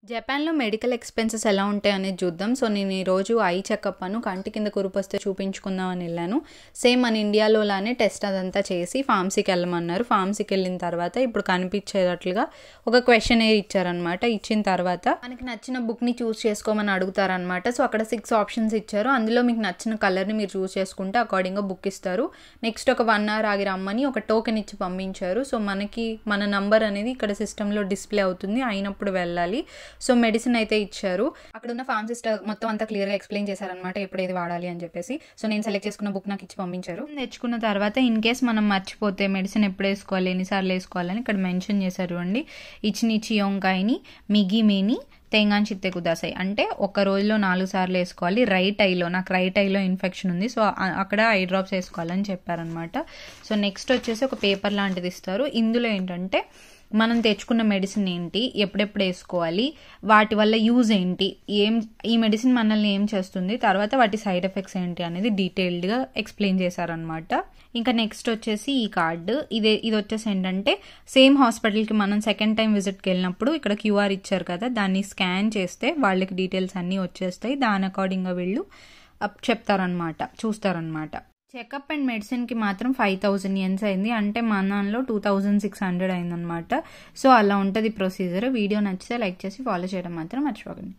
జపాన్‌లో medical expenses ఎలా ఉంటాయనేది చూద్దాం. సో, నేను ఈరోజు ఐ చెకప్ కంటి కింద కురుపొస్తే చూపించుకుందామని ఎళ్ళాను. సేమ్ మన ఇండియాలో లానే టెస్ట్ అదంతా చేసి ఫార్మసీకెళ్ళమన్నారు. ఫార్మసీకెళ్ళిన తర్వాత ఇప్పుడు కనిపించేటట్లుగా ఒక క్వెషనైర్ ఇచ్చారనమాట. ఇచ్చిన తర్వాత మనకి నచ్చిన బుక్‌ని చూస్ చేసుకోమని అడుగుతారనమాట. సో, అక్కడ 6 ఆప్షన్స్ ఇచ్చారు. అందులో మీకు నచ్చిన కలర్‌ని మీరు చూస్ చేసుకుంటే అకార్డింగ్‌గా బుక్ ఇస్తారు. నెక్స్ట్ ఒక 1 అవర్ ఆగి రమ్మని ఒక టోకెన్ ఇచ్చి పంపించారు. సో, మనకి మన నంబర్ అనేది ఇక్కడ సిస్టమ్‌లో డిస్‌ప్లే అవుతుంది. అయినప్పుడు వెళ్ళాలి. సో, మెడిసిన్ అయితే ఇచ్చారు. అక్కడున్న ఫార్మసిస్ట్ మొత్తం అంతా క్లియర్‌గా ఎక్స్‌ప్లెయిన్ చేశారనమాట. ఎప్పుడు ఏది వాడాలి అని చెప్పేసి. సో, నేను సెలెక్ట్ చేసుకున్న బుక్ నాకు ఇచ్చి పంపించారు. తెచ్చుకున్న తర్వాత ఇన్ కేస్ మనం మర్చిపోతే మెడిసిన్ ఎప్పుడు వేసుకోవాలి, ఎన్నిసార్లు వేసుకోవాలని ఇక్కడ మెన్షన్ చేశారు అండి. ఇచ్చిన చియోంకాయని మిగి మేని తెంగాన్ చిత్తే కుదాసాయి అంటే ఒక రోజులో 4 సార్లు వేసుకోవాలి. రైట్ ఐలో నాకు రైట్ ఐలో ఇన్ఫెక్షన్ ఉంది. సో, అక్కడ ఐ డ్రాప్స్ వేసుకోవాలని చెప్పారనమాట. సో, నెక్స్ట్ వచ్చేసి ఒక పేపర్ లాంటిది ఇస్తారు. ఇందులో ఏంటంటే మనం తెచ్చుకున్న మెడిసిన్ ఏంటి, ఎప్పుడెప్పుడు వేసుకోవాలి, వాటి వల్ల యూజ్ ఏంటి, ఈ మెడిసిన్ మనల్ని ఏం చేస్తుంది, తర్వాత వాటి సైడ్ ఎఫెక్ట్స్ ఏంటి అనేది డీటెయిల్డ్గా ఎక్స్ప్లెయిన్ చేశారనమాట. ఇంకా నెక్స్ట్ వచ్చేసి ఈ కార్డు ఇది వచ్చేసి ఏంటంటే సేమ్ హాస్పిటల్కి మనం సెకండ్ టైం విజిట్కి వెళ్ళినప్పుడు ఇక్కడ క్యూఆర్ ఇచ్చారు కదా, దాన్ని స్కాన్ చేస్తే వాళ్ళకి డీటెయిల్స్ అన్నీ వచ్చేస్తాయి. దాని అకార్డింగ్గా వీళ్ళు చెప్తారనమాట, చూస్తారనమాట. చెకప్ అండ్ మెడిసిన్కి మాత్రం 5000 యెన్స్ అయింది. అంటే మనలో 2600 అయిందనమాట. సో, అలా ఉంటుంది ప్రొసీజర్. వీడియో నచ్చితే లైక్ చేసి ఫాలో చేయడం మాత్రం మర్చిపోకండి.